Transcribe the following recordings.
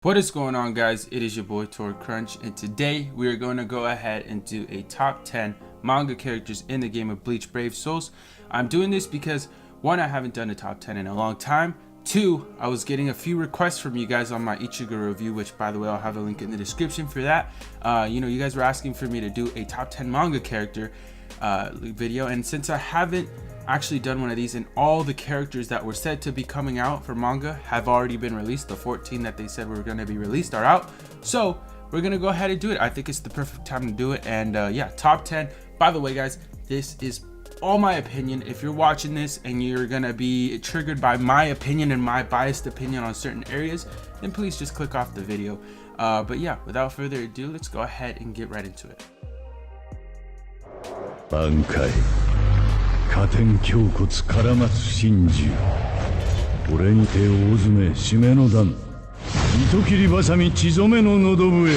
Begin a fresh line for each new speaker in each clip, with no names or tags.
What is going on, guys? It is your boy Tor Crunch, and today we are going to go ahead and do a top 10 manga characters in the game of Bleach Brave Souls. I'm doing this because one, I haven't done a top 10 in a long time. Two, I was getting a few requests from you guys on my Ichigo review, which by the way, I'll have a link in the description for that. You guys were asking for me to do a top 10 manga character video, and since I haven't actually done one of these and all the characters that were said to be coming out for manga have already been released, the 14 that they said were going to be released are out, so we're gonna go ahead and do it. I think it's the perfect time to do it. And yeah, top 10. By the way, guys, this is all my opinion. If you're watching this and you're gonna be triggered by my opinion and my biased opinion on certain areas, then please just click off the video. But yeah, without further ado, let's go ahead and get right into it.
Bankai 加点胸骨から松真珠俺にて大詰め締めの段糸切りばさみ血染めの喉笛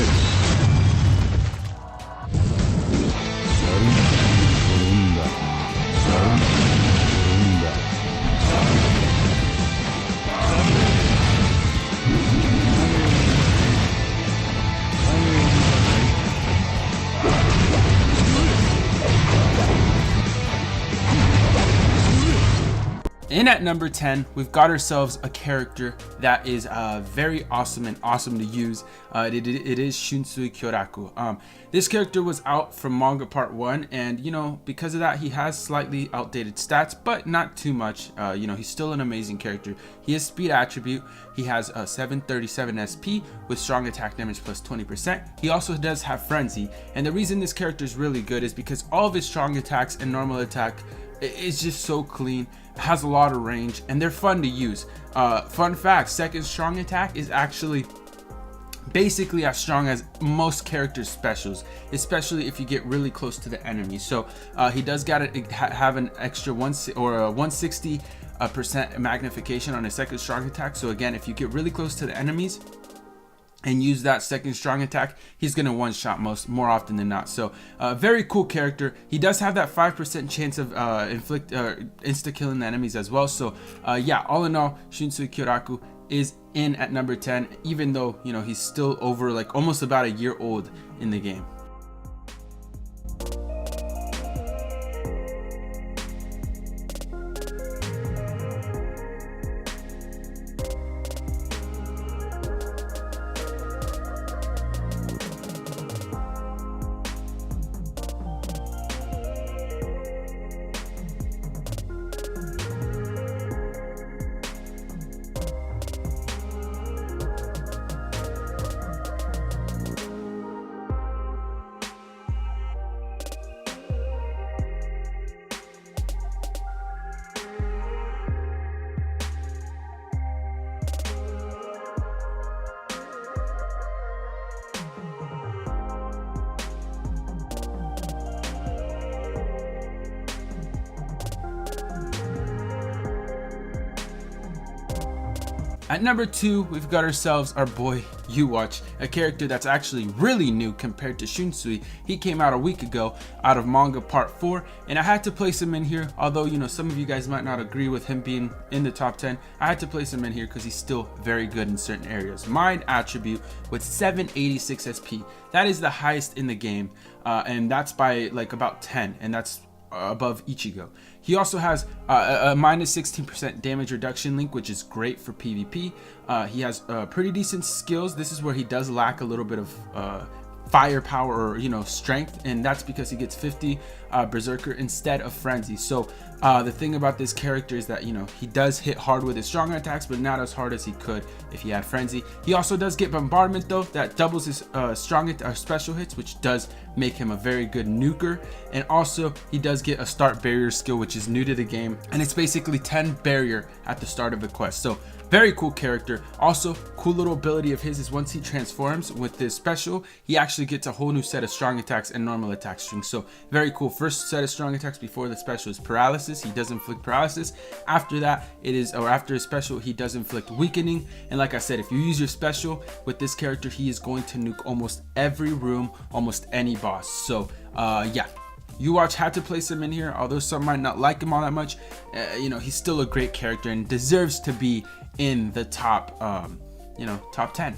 And at number 10, we've got ourselves a character that is very awesome and awesome to use. It is Shunsui Kyoraku. This character was out from manga part 1, and because of that, he has slightly outdated stats, but not too much. He's still an amazing character. He has speed attribute. He has 737 SP with strong attack damage plus 20%. He also does have frenzy, and the reason this character is really good is because all of his strong attacks and normal attack is just so clean, has a lot of range, and they're fun to use. Fun fact, second strong attack is actually basically as strong as most characters' specials, especially if you get really close to the enemy. So he does have an extra 160% magnification on his second strong attack. So again, if you get really close to the enemies and use that second strong attack, he's gonna one-shot more often than not. So very cool character. He does have that 5% chance of insta-killing the enemies as well. So yeah, all in all, Shunsui Kyoraku is in at number 10, even though he's still over like almost about a year old in the game. At number 2, we've got ourselves our boy Yoruichi, a character that's actually really new compared to Shunsui. He came out a week ago out of manga part 4, and I had to place him in here. Although some of you guys might not agree with him being in the top 10, I had to place him in here because he's still very good in certain areas. Mind attribute with 786 SP, that is the highest in the game, and that's by like about 10, and that's above Ichigo. He also has a minus 16% damage reduction link, which is great for PvP. He has pretty decent skills. This is where he does lack a little bit of firepower or strength, and that's because he gets 50 berserker instead of frenzy. So the thing about this character is that he does hit hard with his stronger attacks, but not as hard as he could if he had frenzy. He also does get bombardment though, that doubles his special hits, which does make him a very good nuker. And also he does get a start barrier skill, which is new to the game, and it's basically 10 barrier at the start of the quest. So very cool character. Also, cool little ability of his is once he transforms with his special, he actually gets a whole new set of strong attacks and normal attack strings. So very cool. First set of strong attacks before the special is paralysis. He does inflict paralysis. After that, after his special, he does inflict weakening. And like I said, if you use your special with this character, he is going to nuke almost every room, almost any boss. So yeah, Yoruichi had to place him in here, although some might not like him all that much. He's still a great character and deserves to be in the top, top 10.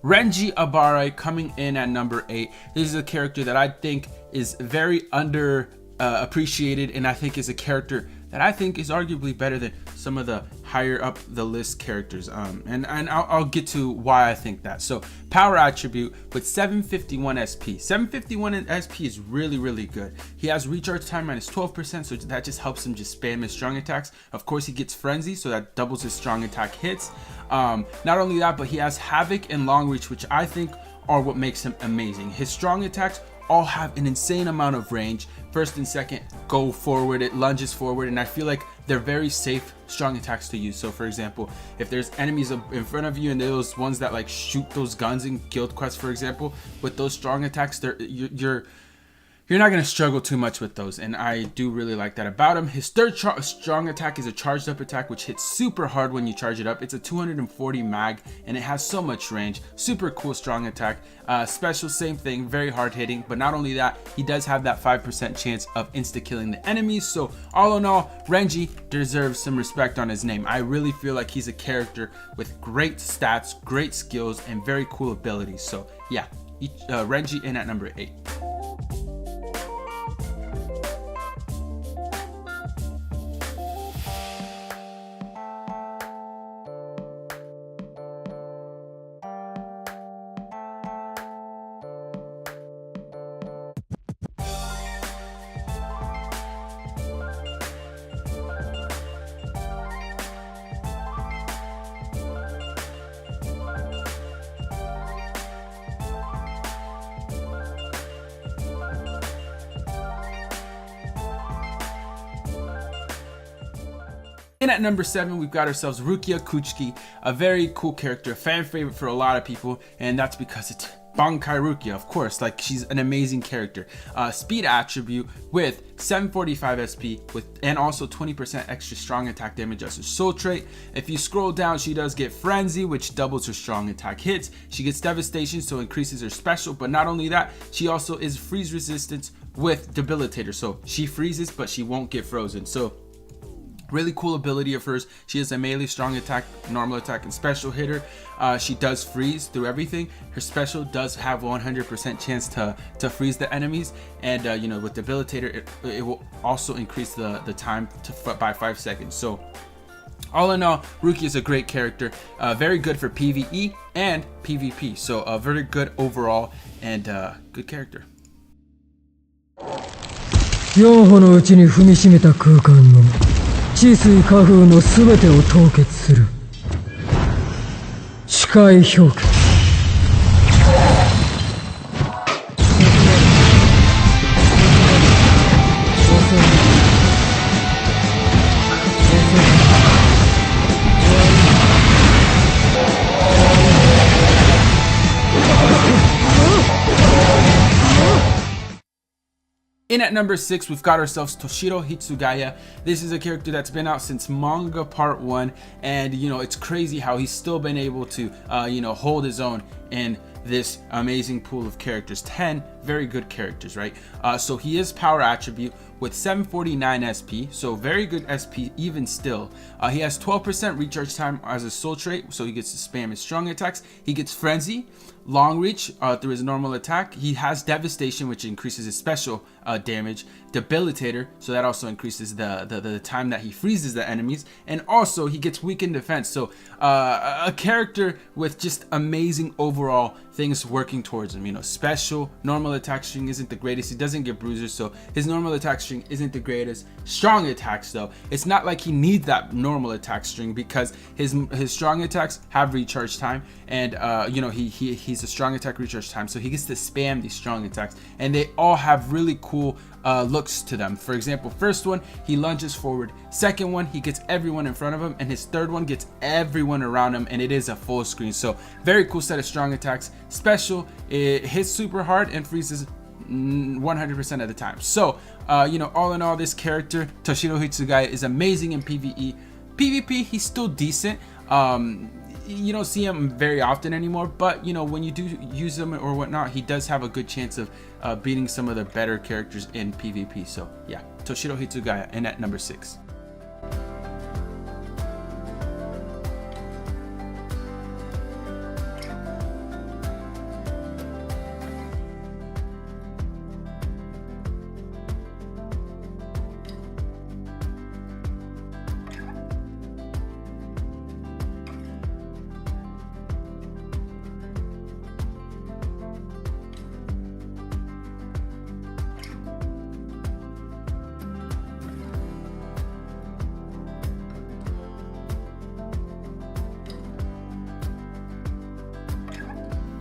Renji Abare coming in at number 8. This is a character that I think is very under appreciated, and I think is a character that I think is arguably better than some of the higher up the list characters. And I'll get to why I think that. So power attribute with 751 SP. 751 SP is really good. He has recharge time minus 12%, so that just helps him just spam his strong attacks. Of course, he gets frenzy, so that doubles his strong attack hits. Not only that, but he has havoc and long reach, which I think are what makes him amazing. His strong attacks all have an insane amount of range. First and second go forward, it lunges forward, and I feel like they're very safe strong attacks to use. So for example, if there's enemies in front of you and those ones that like shoot those guns in Guild Quest, for example, with those strong attacks, you're not going to struggle too much with those, and I do really like that about him. His third strong attack is a charged up attack, which hits super hard when you charge it up. It's a 240 mag, and it has so much range. Super cool strong attack. Special, same thing, very hard hitting, but not only that, he does have that 5% chance of insta-killing the enemies. So all in all, Renji deserves some respect on his name. I really feel like he's a character with great stats, great skills, and very cool abilities. So yeah, Renji in at number 8. In at number 7, we've got ourselves Rukia Kuchiki, a very cool character, a fan favorite for a lot of people, and that's because it's Bankai Rukia, of course. Like, she's an amazing character. Speed attribute with 745 SP and also 20% extra strong attack damage as her soul trait. If you scroll down, she does get frenzy, which doubles her strong attack hits. She gets devastation, so increases her special, but not only that, she also is freeze resistance with debilitator, so she freezes but she won't get frozen. So really cool ability of hers. She has a melee, strong attack, normal attack, and special hitter. She does freeze through everything. Her special does have 100% chance to freeze the enemies, and you know, with debilitator, it will also increase the time by 5 seconds. So all in all, Rukia is a great character, very good for PvE and PvP. So very good overall, and good character.
4歩のうちに踏みしめた空間の治水化風の全てを凍結する視界氷結
In at number 6, we've got ourselves Toshiro Hitsugaya. This is a character that's been out since manga part 1, and you know, it's crazy how he's still been able to you know, hold his own in this amazing pool of characters. 10 very good characters, right? So he is power attribute with 749 SP, so very good SP even still. He has 12% recharge time as a soul trait, so he gets to spam his strong attacks. He gets frenzy, long reach through his normal attack. He has devastation, which increases his special damage, debilitator, so that also increases the time that he freezes the enemies, and also he gets weakened defense. So a character with just amazing overall things working towards him. You know, special, normal attack string isn't the greatest. He doesn't get bruisers, so his normal attack string isn't the greatest. Strong attacks though, it's not like he needs that normal attack string because his strong attacks have recharge time, and you know, he's a strong attack recharge time, so he gets to spam these strong attacks, and they all have really cool looks to them. For example, first one, he lunges forward. Second one, he gets everyone in front of him, and his third one gets everyone around him, and it is a full screen. So very cool set of strong attacks. Special, it hits super hard and freezes 100% of the time. So you know, all in all, this character Toshiro Hitsugaya is amazing in PvE. PvP, he's still decent. You don't see him very often anymore, but you know, when you do use him or whatnot, he does have a good chance of beating some of the better characters in PvP. So yeah, Toshiro Hitsugaya in at number 6.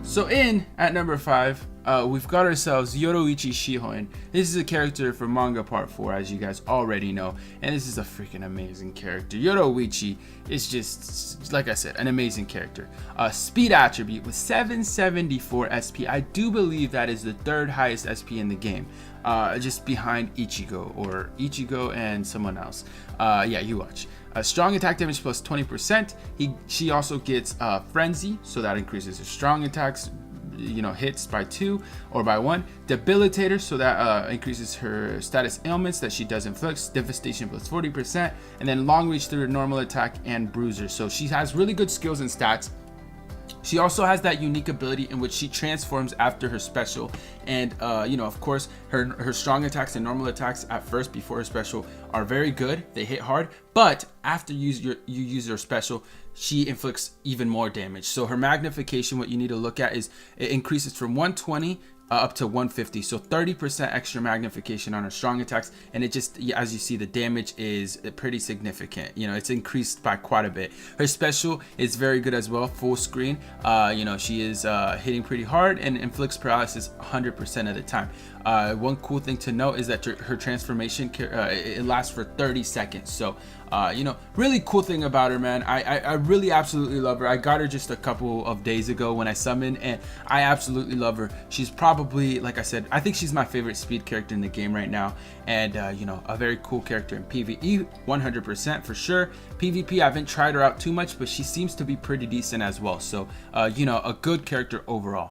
So in at number 5, we've got ourselves Yoruichi Shihoin. This is a character from Manga Part 4, as you guys already know, and this is a freaking amazing character. Yoruichi is just, like I said, an amazing character. Speed attribute with 774 SP. I do believe that is the 3rd highest SP in the game, just behind Ichigo and someone else. Yeah, you watch. Strong attack damage plus 20%. She also gets frenzy, so that increases her strong attacks, hits by 2 or by 1. Debilitator, so that increases her status ailments that she does inflict. Devastation plus 40%, and then long reach through her normal attack and bruiser. So she has really good skills and stats. She also has that unique ability in which she transforms after her special, and of course her strong attacks and normal attacks at first before her special are very good. They hit hard, but after you use your special, she inflicts even more damage. So her magnification, what you need to look at is it increases from 120 up to 150, so 30% extra magnification on her strong attacks, and it just, as you see, the damage is pretty significant. It's increased by quite a bit. Her special is very good as well, full screen. She is hitting pretty hard and inflicts paralysis 100% of the time. One cool thing to note is that her transformation it lasts for 30 seconds. So really cool thing about her, man. I really absolutely love her. I got her just a couple of days ago when I summoned, and I absolutely love her. She's probably, like I said, I think she's my favorite speed character in the game right now, and a very cool character in PvE, 100% for sure. PvP, I haven't tried her out too much, but she seems to be pretty decent as well. So a good character overall.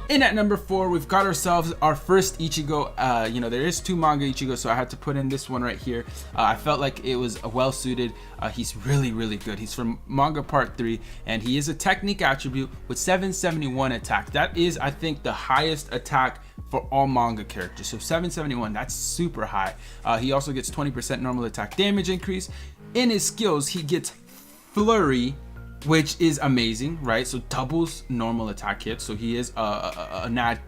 In at number 4, we've got ourselves our first Ichigo. There is 2 manga Ichigo, so I had to put in this one right here. I felt like it was well suited. He's really, really good. He's from Manga Part 3, and he is a technique attribute with 771 attack. That is, I think, the highest attack for all manga characters. So 771, that's super high. He also gets 20% normal attack damage increase. In his skills, he gets Flurry, which is amazing, right? So doubles normal attack hits. So he is a nad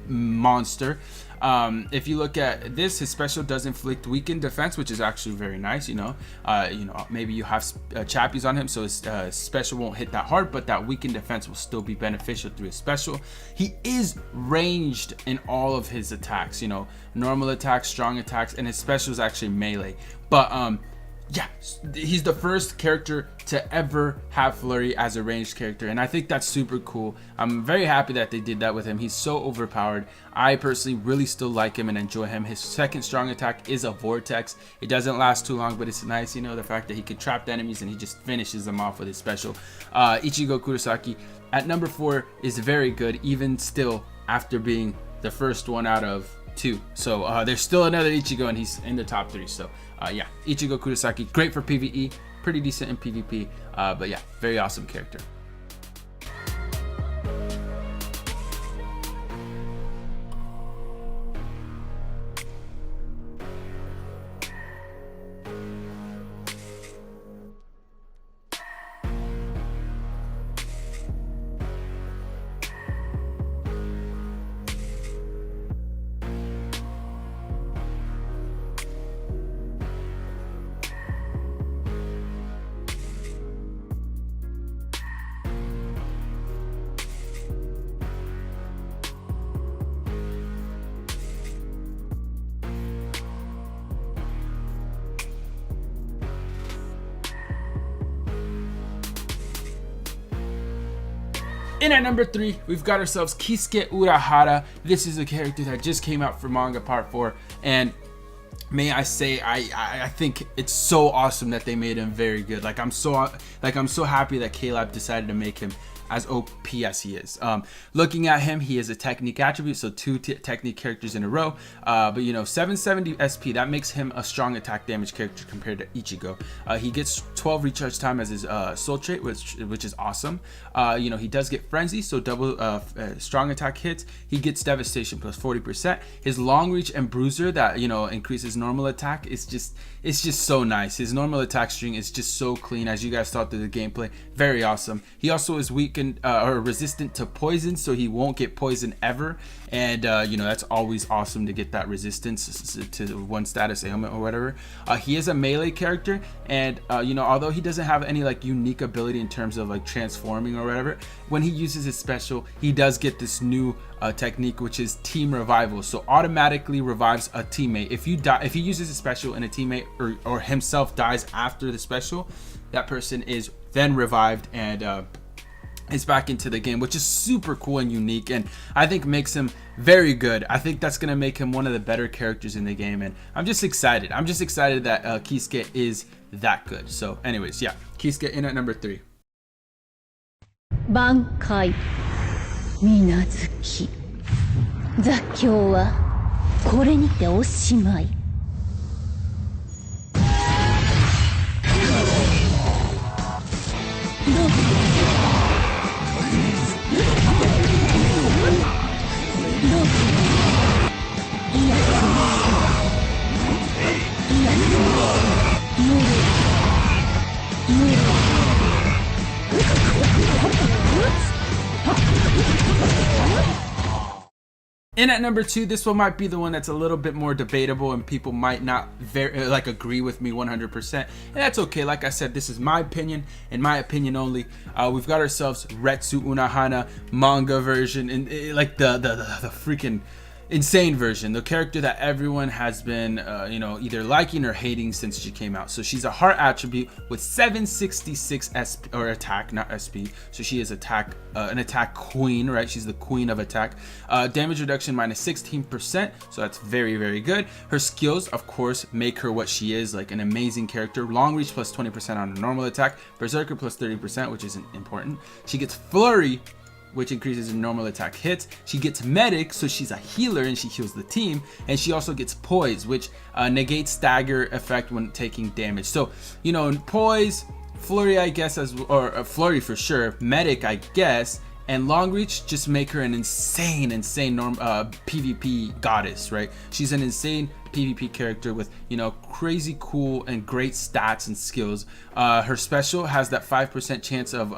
monster. If you look at this, his special does inflict weakened defense, which is actually very nice. Maybe you have chappies on him, so his special won't hit that hard, but that weakened defense will still be beneficial through his special. He is ranged in all of his attacks, normal attacks, strong attacks, and his special is actually melee. But yeah, he's the first character to ever have Flurry as a ranged character, and I think that's super cool. I'm very happy that they did that with him. He's so overpowered. I personally really still like him and enjoy him. His second strong attack is a vortex. It doesn't last too long, but it's nice, the fact that he can trap the enemies and he just finishes them off with his special. Ichigo Kurosaki at number 4 is very good, even still after being the first one out of 2. So there's still another Ichigo, and he's in the top 3. So yeah, Ichigo Kurosaki, great for PvE, pretty decent in PvP, but yeah, very awesome character. In at number 3, we've got ourselves Kisuke Urahara. This is a character that just came out for Manga Part 4, and may I say, I think it's so awesome that they made him very good. I'm so happy that K-Lab decided to make him as OP as he is. Looking at him, he has a technique attribute, so 2 technique characters in a row. But you know, 770 SP, that makes him a strong attack damage character compared to Ichigo. He gets 12 recharge time as his soul trait, which is awesome. You know, he does get frenzy, so double strong attack hits. He gets devastation plus 40%. His long reach and bruiser that, you know, increases normal attack is just, it's just so nice. His normal attack string is just so clean, as you guys saw through the gameplay. Very awesome. He also is weakened or resistant to poison, so he won't get poison ever. And you know, that's always awesome to get that resistance to one status ailment or whatever. He is a melee character, and you know, although he doesn't have any like unique ability in terms of like transforming or whatever, when he uses his special, he does get this new technique, which is team revival. So automatically revives a teammate. If you die, if he uses a special and a teammate or himself dies after the special, that person is then revived and is back into the game, which is super cool and unique, and I think makes him very good. I think that's gonna make him one of the better characters in the game, and I'm just excited. I'm just excited that Kisuke is that good. So anyways, yeah, Kisuke in at number 3.
Bankai 水無月雑境はこれにておしまい。
In at number 2, this one might be the one that's a little bit more debatable and people might not agree with me 100%, and that's okay. Like I said, this is my opinion and my opinion only. We've got ourselves Retsu Unohana manga version, and like the freaking insane version, the character that everyone has been you know, either liking or hating since she came out. So she's a heart attribute with 766 SP, or attack, not SP. So she is an attack queen, right? She's the queen of attack. Damage reduction minus 16%, so that's very, very good. Her skills, of course, make her what she is, like an amazing character. Long reach plus 20% on a normal attack, berserker plus 30%, which isn't important. She gets flurry, which increases her normal attack hits. She gets medic, so she's a healer and she heals the team. And she also gets poise, which negates stagger effect when taking damage. So, you know, poise, flurry, I guess, or flurry for sure, medic, I guess, and long reach just make her an insane PvP goddess, right? She's an insane PvP character with, you know, crazy cool and great stats and skills. Her special has that 5% chance of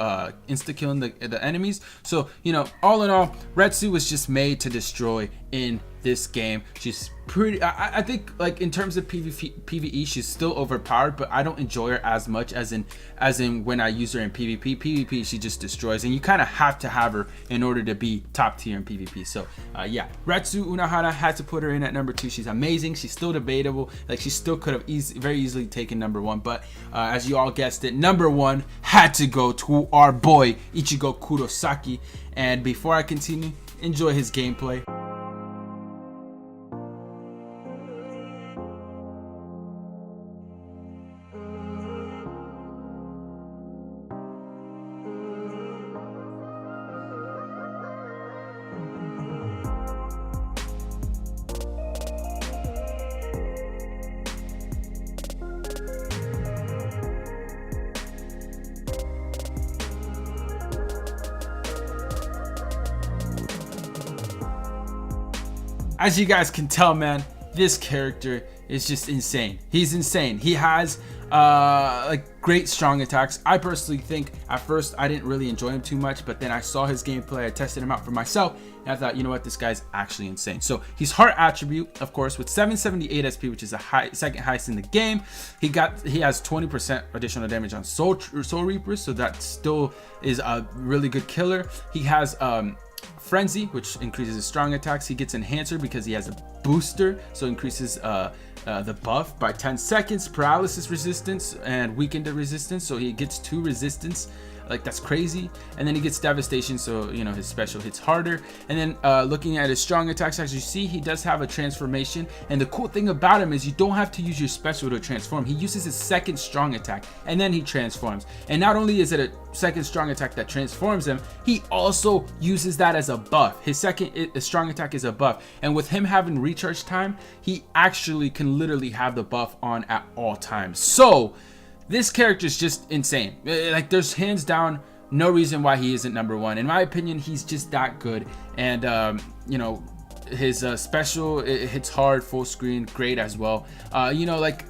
insta-killing the enemies. So, you know, all in all, Retsu was just made to destroy in this game. She's pretty, I think, like, in terms of PvE, she's still overpowered, but I don't enjoy her as much as in when I use her in PvP. PvP, she just destroys, and you kind of have to have her in order to be top tier in PvP. So yeah, Retsu Unohana, had to put her in at number 2. She's amazing. She's still debatable. Like, she still could have very easily taken number 1, but as you all guessed it, number 1 had to go to our boy Ichigo Kurosaki. And before I continue, enjoy his gameplay. As you guys can tell, man, this character is just insane. He's insane. He has like great strong attacks. I personally think at first I didn't really enjoy him too much, but then I saw his gameplay, I tested him out for myself, and I thought, you know what, this guy's actually insane. So he's heart attribute, of course, with 778 SP, which is the second highest in the game. He has 20% additional damage on Soul Reapers, so that still is a really good killer. He has Frenzy, which increases his strong attacks. He gets Enhancer because he has a booster, so increases the buff by 10 seconds, paralysis resistance, and weakened resistance, so he gets 2 resistance. Like, that's crazy. And then he gets devastation, so, you know, his special hits harder. And then looking at his strong attacks, as you see, he does have a transformation, and the cool thing about him is you don't have to use your special to transform. He uses his second strong attack and then he transforms. And not only is it second strong attack that transforms him, he also uses that as a buff. His second strong attack is a buff, and with him having recharge time, he actually can literally have the buff on at all times. So this character is just insane. Like, there's hands down no reason why he isn't number one. In my opinion, he's just that good. And you know, his special, it hits hard, full screen, great as well. You know, like,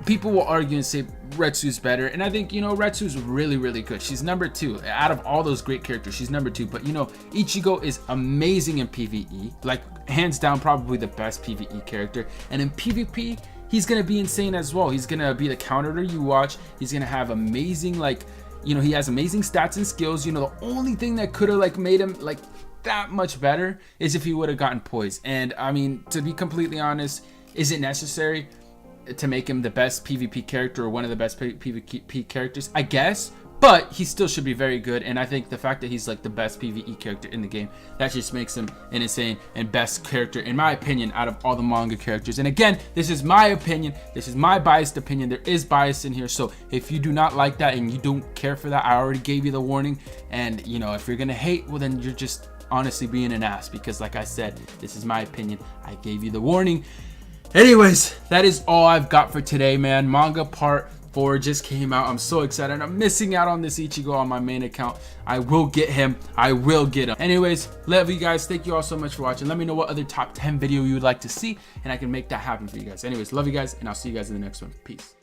people will argue and say Retsu's better, and I think, you know, Retsu's really good. She's number 2 out of all those great characters. She's number 2. But you know, Ichigo is amazing in PvE, like hands down probably the best PvE character, and in PvP he's gonna be insane as well. He's gonna be the counter to you watch. He's gonna have amazing, like, you know, he has amazing stats and skills. You know, the only thing that could have like made him like that much better is if he would have gotten poise. And I mean, to be completely honest, is it necessary to make him the best PvP character or one of the best PvP characters? I guess, but he still should be very good. And I think the fact that he's like the best PvE character in the game, that just makes him an insane and best character, in my opinion, out of all the manga characters. And again, this is my opinion. This is my biased opinion. There is bias in here. So if you do not like that and you don't care for that, I already gave you the warning. And you know, if you're gonna hate, well, then you're just honestly being an ass, because like I said, this is my opinion. I gave you the warning. Anyways, that is all I've got for today, man. Manga part 4 just came out. I'm so excited. I'm missing out on this Ichigo on my main account. I will get him. I will get him. Anyways, love you guys. Thank you all so much for watching. Let me know what other top 10 video you would like to see, and I can make that happen for you guys. Anyways, love you guys, and I'll see you guys in the next one. Peace.